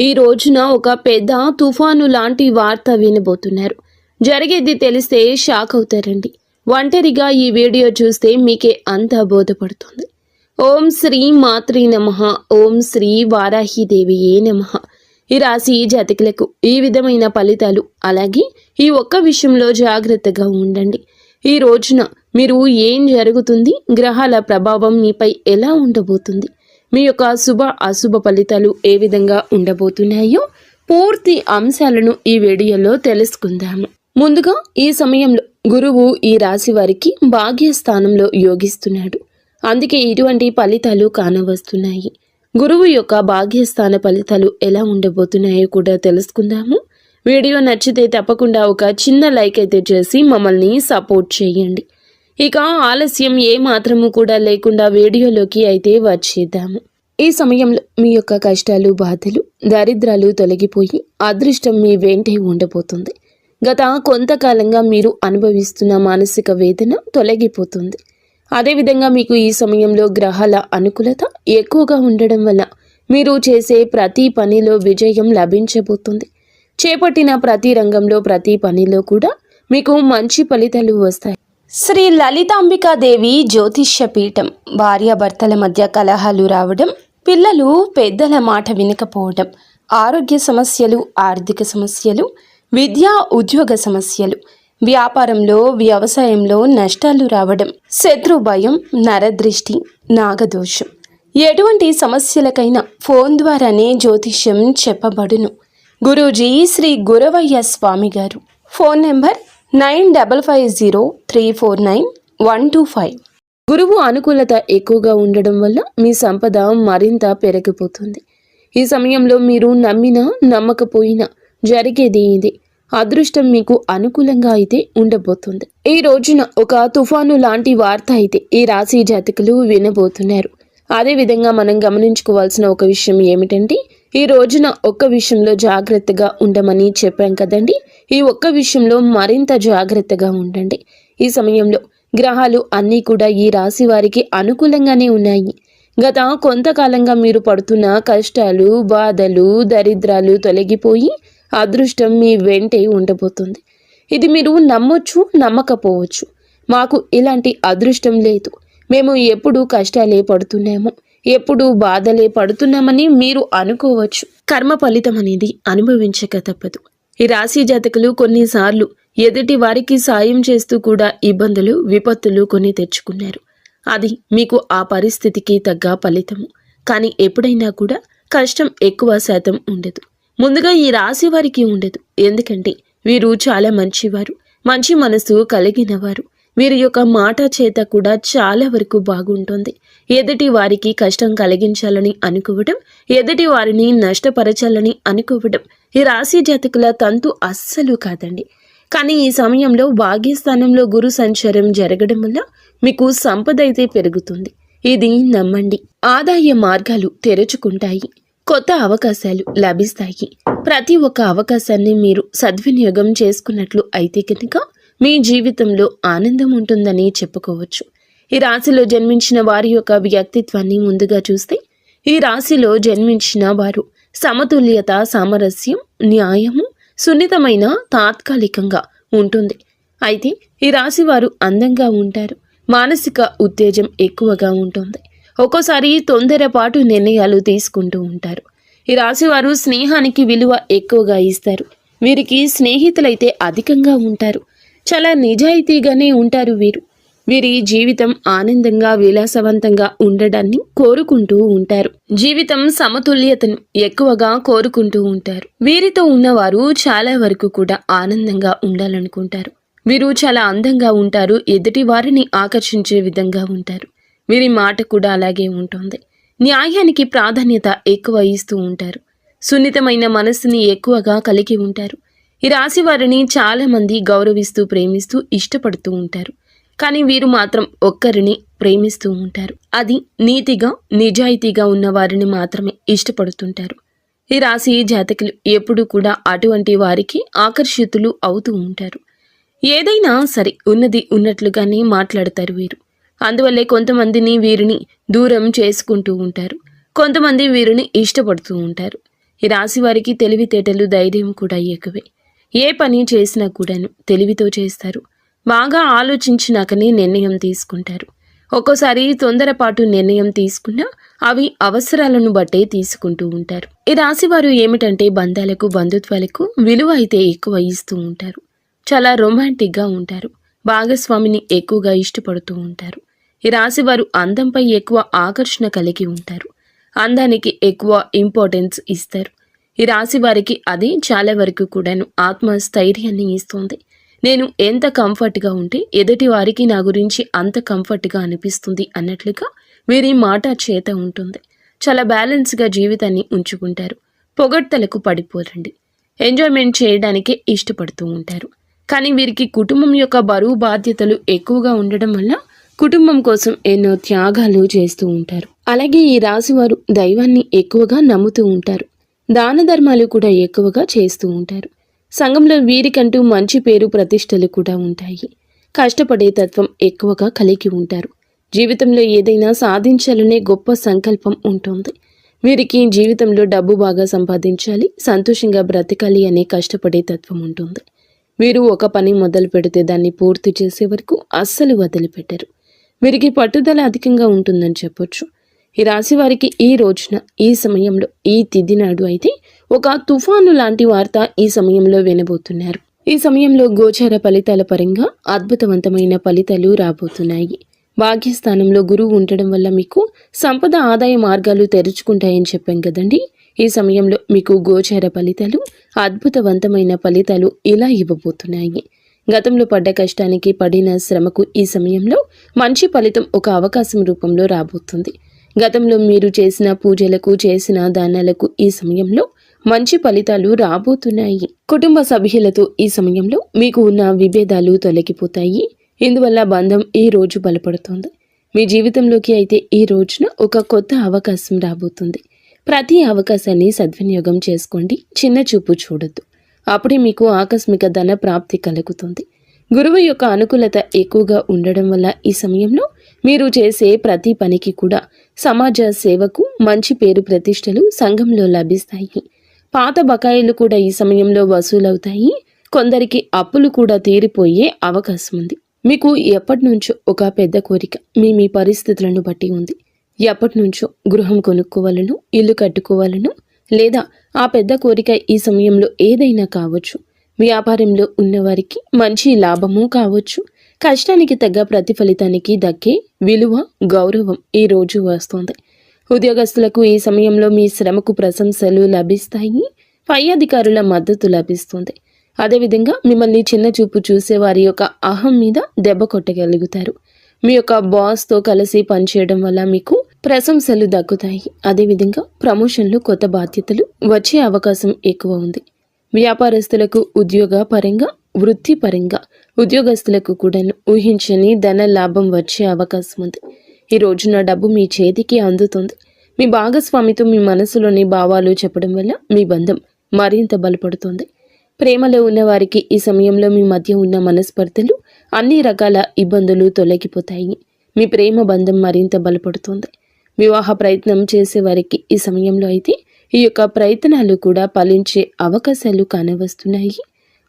ఈ రోజున ఒక పెద్ద తుఫాను లాంటి వార్త వినబోతున్నారు. జరిగేది తెలిస్తే షాక్ అవుతారండి. ఒంటరిగా ఈ వీడియో చూస్తే మీకే అంతా బోధపడుతుంది. ఓం శ్రీ మాత్రే నమః. ఓం శ్రీ వారాహిదేవియే నమః. ఈ రాశి జాతకులకు ఈ విధమైన ఫలితాలు, అలాగే ఈ ఒక్క విషయంలో జాగ్రత్తగా ఉండండి. ఈ రోజున మీరు ఏం జరుగుతుంది, గ్రహాల ప్రభావం మీపై ఎలా ఉండబోతుంది, మీ యొక్క శుభ అశుభ ఫలితాలు ఏ విధంగా ఉండబోతున్నాయో పూర్తి అంశాలను ఈ వీడియోలో తెలుసుకుందాము. ముందుగా ఈ సమయంలో గురువు ఈ రాశి వారికి భాగ్యస్థానంలో యోగిస్తున్నాడు. అందుకే ఇటువంటి ఫలితాలు కానవస్తున్నాయి. గురువు యొక్క భాగ్యస్థాన ఫలితాలు ఎలా ఉండబోతున్నాయో కూడా తెలుసుకుందాము. వీడియో నచ్చితే తప్పకుండా ఒక చిన్న లైక్ అయితే చేసి మమ్మల్ని సపోర్ట్ చేయండి. ఇక ఆలస్యం ఏ మాత్రము కూడా లేకుండా వీడియోలోకి అయితే వచ్చేద్దాము. ఈ సమయంలో మీ యొక్క కష్టాలు, బాధలు, దరిద్రాలు తొలగిపోయి అదృష్టం మీ వెంటే ఉండబోతుంది. గత కొంతకాలంగా మీరు అనుభవిస్తున్న మానసిక వేదన తొలగిపోతుంది. అదేవిధంగా మీకు ఈ సమయంలో గ్రహాల అనుకూలత ఎక్కువగా ఉండడం వల్ల మీరు చేసే ప్రతి పనిలో విజయం లభించబోతుంది. చేపట్టిన ప్రతి రంగంలో, ప్రతి పనిలో కూడా మీకు మంచి ఫలితాలు వస్తాయి. శ్రీ లలితాంబికాదేవి జ్యోతిష్య పీఠం. భార్యాభర్తల మధ్య కలహాలు రావడం, పిల్లలు పెద్దల మాట వినకపోవడం, ఆరోగ్య సమస్యలు, ఆర్థిక సమస్యలు, విద్యా ఉద్యోగ సమస్యలు, వ్యాపారంలో, వ్యవసాయంలో నష్టాలు రావడం, శత్రు భయం, నరదృష్టి, నాగదోషం, ఎటువంటి సమస్యలకైనా ఫోన్ ద్వారానే జ్యోతిష్యం చెప్పబడును. గురూజీ శ్రీ గురవయ్య స్వామి గారు. Phone number 9550349125. గురువు అనుకూలత ఎక్కువగా ఉండడం వల్ల మీ సంపద మరింత పెరిగిపోతుంది. ఈ సమయంలో మీరు నమ్మినా నమ్మకపోయినా జరిగేది ఇది. అదృష్టం మీకు అనుకూలంగా అయితే ఉండబోతుంది. ఈ రోజున ఒక తుఫాను లాంటి వార్త అయితే ఈ రాశి జాతకులు వినబోతున్నారు. అదేవిధంగా మనం గమనించుకోవాల్సిన ఒక విషయం ఏమిటంటే, ఈ రోజున ఒక్క విషయంలో జాగ్రత్తగా ఉండమని చెప్పాం కదండి. ఈ ఒక్క విషయంలో మరింత జాగ్రత్తగా ఉండండి. ఈ సమయంలో గ్రహాలు అన్నీ కూడా ఈ రాశి వారికి అనుకూలంగానే ఉన్నాయి. గత కొంతకాలంగా మీరు పడుతున్న కష్టాలు, బాధలు, దరిద్రాలు తొలగిపోయి అదృష్టం మీ వెంటే ఉండబోతుంది. ఇది మీరు నమ్మొచ్చు, నమ్మకపోవచ్చు. మాకు ఇలాంటి అదృష్టం లేదు, మేము ఎప్పుడు కష్టాలే పడుతున్నాము, ఎప్పుడు బాధలే పడుతున్నామని మీరు అనుకోవచ్చు. కర్మ ఫలితం అనేది అనుభవించక తప్పదు. ఈ రాశి జాతకులు కొన్నిసార్లు ఎదుటి వారికి సాయం చేస్తూ కూడా ఇబ్బందులు, విపత్తులు కొని తెచ్చుకున్నారు. అది మీకు ఆ పరిస్థితికి తగ్గ ఫలితము. కానీ ఎప్పుడైనా కూడా కష్టం ఎక్కువ శాతం ఉండదు. ముందుగా ఈ రాశి వారికి ఉండదు. ఎందుకంటే వీరు చాలా మంచివారు, మంచి మనసు కలిగినవారు. వీరి యొక్క మాట చేత కూడా చాలా వరకు బాగుంటుంది. ఎదుటి వారికి కష్టం కలిగించాలని అనుకోవడం, ఎదుటి వారిని నష్టపరచాలని అనుకోవడం ఈ రాశి జాతకుల తంతు అస్సలు కాదండి. కానీ ఈ సమయంలో భాగ్యస్థానంలో గురు సంచారం జరగడం వల్ల మీకు సంపద అయితే పెరుగుతుంది. ఇది నమ్మండి. ఆదాయ మార్గాలు తెరుచుకుంటాయి. కొత్త అవకాశాలు లభిస్తాయి. ప్రతి ఒక్క అవకాశాన్ని మీరు సద్వినియోగం చేసుకున్నట్లు అయితే కనుక మీ జీవితంలో ఆనందం ఉంటుందని చెప్పుకోవచ్చు. ఈ రాశిలో జన్మించిన వారి యొక్క వ్యక్తిత్వాన్ని ముందుగా చూస్తే, ఈ రాశిలో జన్మించిన వారు సమతుల్యత, సామరస్యం, న్యాయము, సున్నితమైన తాత్కాలికంగా ఉంటుంది. అయితే ఈ రాశి వారు అందంగా ఉంటారు. మానసిక ఉత్తేజం ఎక్కువగా ఉంటుంది. ఒక్కోసారి తొందరపాటు నిర్ణయాలు తీసుకుంటూ ఉంటారు. ఈ రాశి వారు స్నేహానికి విలువ ఎక్కువగా ఇస్తారు. వీరికి స్నేహితులైతే అధికంగా ఉంటారు. చాలా నిజాయితీగానే ఉంటారు వీరు. వీరి జీవితం ఆనందంగా, విలాసవంతంగా ఉండడాన్ని కోరుకుంటూ ఉంటారు. జీవితం సమతుల్యతను ఎక్కువగా కోరుకుంటూ ఉంటారు. వీరితో ఉన్నవారు చాలా వరకు కూడా ఆనందంగా ఉండాలనుకుంటారు. వీరు చాలా అందంగా ఉంటారు. ఎదుటి వారిని ఆకర్షించే విధంగా ఉంటారు. వీరి మాట కూడా అలాగే ఉంటుంది. న్యాయానికి ప్రాధాన్యత ఎక్కువ ఇస్తూ ఉంటారు. సున్నితమైన మనస్సుని ఎక్కువగా కలిగి ఉంటారు. ఈ రాశి వారిని చాలా మంది గౌరవిస్తూ, ప్రేమిస్తూ, ఇష్టపడుతూ ఉంటారు. కానీ వీరు మాత్రం ఒక్కరిని ప్రేమిస్తూ ఉంటారు. అది నీతిగా, నిజాయితీగా ఉన్న వారిని మాత్రమే ఇష్టపడుతుంటారు. ఈ రాశి జాతకులు ఎప్పుడూ కూడా అటువంటి వారికి ఆకర్షితులు అవుతూ ఉంటారు. ఏదైనా సరే ఉన్నది ఉన్నట్లుగానే మాట్లాడతారు వీరు. అందువల్లే కొంతమందిని వీరిని దూరం చేసుకుంటూ ఉంటారు. కొంతమంది వీరిని ఇష్టపడుతూ ఉంటారు. ఈ రాశి వారికి తెలివితేటలు, ధైర్యం కూడా ఎక్కువే. ఏ పని చేసినా కూడాను తెలివితో చేస్తారు. బాగా ఆలోచించినాకనే నిర్ణయం తీసుకుంటారు. ఒక్కోసారి తొందరపాటు నిర్ణయం తీసుకున్నా అవి అవసరాలను బట్టే తీసుకుంటూ ఉంటారు. ఈ రాశివారు ఏమిటంటే బంధాలకు, బంధుత్వాలకు విలువ అయితే ఎక్కువ ఇస్తూ ఉంటారు. చాలా రొమాంటిక్గా ఉంటారు. భాగస్వామిని ఎక్కువగా ఇష్టపడుతూ ఉంటారు. ఈ రాశివారు అందంపై ఎక్కువ ఆకర్షణ కలిగి ఉంటారు. అందానికి ఎక్కువ ఇంపార్టెన్స్ ఇస్తారు. ఈ రాశి వారికి అది చాలా వరకు కూడాను ఆత్మస్థైర్యాన్ని ఇస్తుంది. నేను ఎంత కంఫర్ట్గా ఉంటే ఎదుటి వారికి నా గురించి అంత కంఫర్ట్గా అనిపిస్తుంది అన్నట్లుగా వీరి మాట చేత ఉంటుంది. చాలా బ్యాలెన్స్గా జీవితాన్ని ఉంచుకుంటారు. పొగడ్తలకు పడిపోరండి. ఎంజాయ్మెంట్ చేయడానికే ఇష్టపడుతూ ఉంటారు. కానీ వీరికి కుటుంబం యొక్క బరువు బాధ్యతలు ఎక్కువగా ఉండడం వల్ల కుటుంబం కోసం ఎన్నో త్యాగాలు చేస్తూ ఉంటారు. అలాగే ఈ రాశివారు దైవాన్ని ఎక్కువగా నమ్ముతూ ఉంటారు. దాన ధర్మాలు కూడా ఎక్కువగా చేస్తూ ఉంటారు. సంఘంలో వీరికంటూ మంచి పేరు, ప్రతిష్టలు కూడా ఉంటాయి. కష్టపడే తత్వం ఎక్కువగా కలిగి ఉంటారు. జీవితంలో ఏదైనా సాధించాలనే గొప్ప సంకల్పం ఉంటుంది. వీరికి జీవితంలో డబ్బు బాగా సంపాదించాలి, సంతోషంగా బ్రతకాలి అనే కష్టపడే తత్వం ఉంటుంది. వీరు ఒక పని మొదలు పెడితే దాన్ని పూర్తి చేసే వరకు అస్సలు వదిలిపెట్టరు. వీరికి పట్టుదల అధికంగా ఉంటుందని చెప్పొచ్చు. ఈ రాశి వారికి ఈ రోజున, ఈ సమయంలో, ఈ తిథి నాడు అయితే ఒక తుఫాను లాంటి వార్త ఈ సమయంలో వినబోతున్నారు. ఈ సమయంలో గోచార ఫలితాల పరంగా అద్భుతవంతమైన ఫలితాలు రాబోతున్నాయి. భాగ్యస్థానంలో గురువు ఉండడం వల్ల మీకు సంపద, ఆదాయ మార్గాలు తెరుచుకుంటాయని చెప్పాం కదండి. ఈ సమయంలో మీకు గోచార ఫలితాలు, అద్భుతవంతమైన ఫలితాలు ఇలా ఇవ్వబోతున్నాయి. గతంలో పడ్డ కష్టానికి, పడిన శ్రమకు ఈ సమయంలో మంచి ఫలితం ఒక అవకాశం రూపంలో రాబోతుంది. గతంలో మీరు చేసిన పూజలకు, చేసిన దానాలకు ఈ సమయంలో మంచి ఫలితాలు రాబోతున్నాయి. కుటుంబ సభ్యులతో ఈ సమయంలో మీకు ఉన్న విభేదాలు తొలగిపోతాయి. ఇందువల్ల బంధం ఈ రోజు బలపడుతుంది. మీ జీవితంలోకి అయితే ఈ రోజున ఒక కొత్త అవకాశం రాబోతుంది. ప్రతి అవకాశాన్ని సద్వినియోగం చేసుకోండి. చిన్న చూపు చూడొద్దు. అప్పుడే మీకు ఆకస్మిక ధన ప్రాప్తి కలుగుతుంది. గురువు యొక్క అనుకూలత ఎక్కువగా ఉండడం వల్ల ఈ సమయంలో మీరు చేసే ప్రతి పనికి కూడా సమాజ సేవకు మంచి పేరు, ప్రతిష్టలు సంఘంలో లభిస్తాయి. పాత బకాయిలు కూడా ఈ సమయంలో వసూలవుతాయి. కొందరికి అప్పులు కూడా తీరిపోయే అవకాశం ఉంది. మీకు ఎప్పటి నుంచో ఒక పెద్ద కోరిక మీ పరిస్థితులను బట్టి ఉంది. ఎప్పటి నుంచో గృహం కొనుక్కోవాలను, ఇల్లు కట్టుకోవాలను, లేదా ఆ పెద్ద కోరిక ఈ సమయంలో ఏదైనా కావచ్చు. వ్యాపారంలో ఉన్నవారికి మంచి లాభము కావచ్చు. కష్టానికి తగ్గ ప్రతిఫలితానికి దక్కే విలువ, గౌరవం ఈ రోజు వస్తుంది. ఉద్యోగస్తులకు ఈ సమయంలో మీ శ్రమకు ప్రశంసలు లభిస్తాయి. పై అధికారుల మద్దతు లభిస్తుంది. అదేవిధంగా మిమ్మల్ని చిన్న చూపు చూసే వారి యొక్క అహం మీద దెబ్బ కొట్టగలుగుతారు. మీ యొక్క బాస్తో కలిసి పనిచేయడం వల్ల మీకు ప్రశంసలు దక్కుతాయి. అదేవిధంగా ప్రమోషన్లు, కొత్త బాధ్యతలు వచ్చే అవకాశం ఎక్కువ ఉంది. వ్యాపారస్తులకు ఉద్యోగ పరంగా, వృత్తిపరంగా ఉద్యోగస్తులకు కూడా ఊహించని ధన లాభం వచ్చే అవకాశం ఉంది. ఈ రోజున డబ్బు మీ చేతికి అందుతుంది. మీ భాగస్వామితో మీ మనసులోని భావాలు చెప్పడం వల్ల మీ బంధం మరింత బలపడుతుంది. ప్రేమలో ఉన్నవారికి ఈ సమయంలో మీ మధ్య ఉన్న మనస్పర్ధలు, అన్ని రకాల ఇబ్బందులు తొలగిపోతాయి. మీ ప్రేమ బంధం మరింత బలపడుతుంది. వివాహ ప్రయత్నం చేసేవారికి ఈ సమయంలో అయితే ఈ యొక్క ప్రయత్నాలు కూడా ఫలించే అవకాశాలు కానవస్తున్నాయి.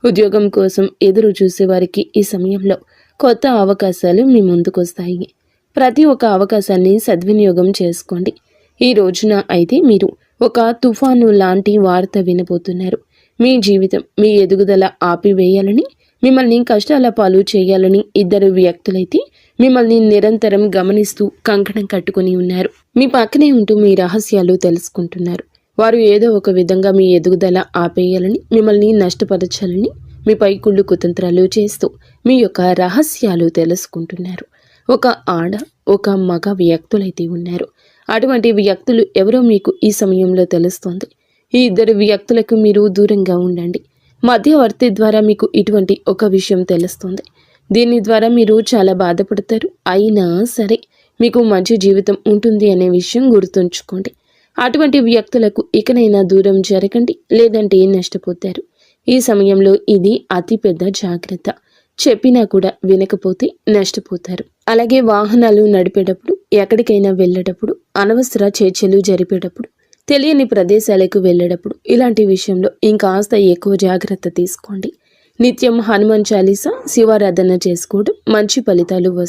ఉద్యోగం కోసం ఎదురు చూసేవారికి ఈ సమయంలో కొత్త అవకాశాలు మీ ముందుకొస్తాయి. ప్రతి ఒక్క అవకాశాన్ని సద్వినియోగం చేసుకోండి. ఈ రోజున అయితే మీరు ఒక తుఫాను లాంటి వార్త వినబోతున్నారు. మీ జీవితం, మీ ఎదుగుదల ఆపివేయాలని, మిమ్మల్ని కష్టాల పాలు చేయాలని ఇద్దరు వ్యక్తులైతే మిమ్మల్ని నిరంతరం గమనిస్తూ కంకణం కట్టుకుని ఉన్నారు. మీ పక్కనే ఉంటూ మీ రహస్యాలు తెలుసుకుంటున్నారు. వారు ఏదో ఒక విధంగా మీ ఎదుగుదల ఆపేయాలని, మిమ్మల్ని నష్టపరచాలని మీపై కుళ్ళు కుతంత్రాలు చేస్తూ మీ యొక్క రహస్యాలు తెలుసుకుంటున్నారు. ఒక ఆడ, ఒక మగ వ్యక్తులైతే ఉన్నారు. అటువంటి వ్యక్తులు ఎవరో మీకు ఈ సమయంలో తెలుస్తోంది. ఈ ఇద్దరు వ్యక్తులకు మీరు దూరంగా ఉండండి. మధ్యవర్తి ద్వారా మీకు ఇటువంటి ఒక విషయం తెలుస్తుంది. దీని ద్వారా మీరు చాలా బాధపడతారు. అయినా సరే మీకు మంచి జీవితం ఉంటుంది అనే విషయం గుర్తుంచుకోండి. అటువంటి వ్యక్తులకు ఇకనైనా దూరం జరగండి, లేదంటే నష్టపోతారు. ఈ సమయంలో ఇది అతి పెద్ద జాగ్రత్త. చెప్పినా కూడా వినకపోతే నష్టపోతారు. అలాగే వాహనాలు నడిపేటప్పుడు, ఎక్కడికైనా వెళ్ళేటప్పుడు, అనవసర చర్చలు జరిపేటప్పుడు తెలియని ప్రదేశాలకు వెళ్ళేటప్పుడు ఇలాంటి విషయంలో ఇంకాస్త ఎక్కువ జాగ్రత్త తీసుకోండి. నిత్యం హనుమాన్ చాలీసా శివారాధన చేసుకోవడం మంచి ఫలితాలు వస్తాయి.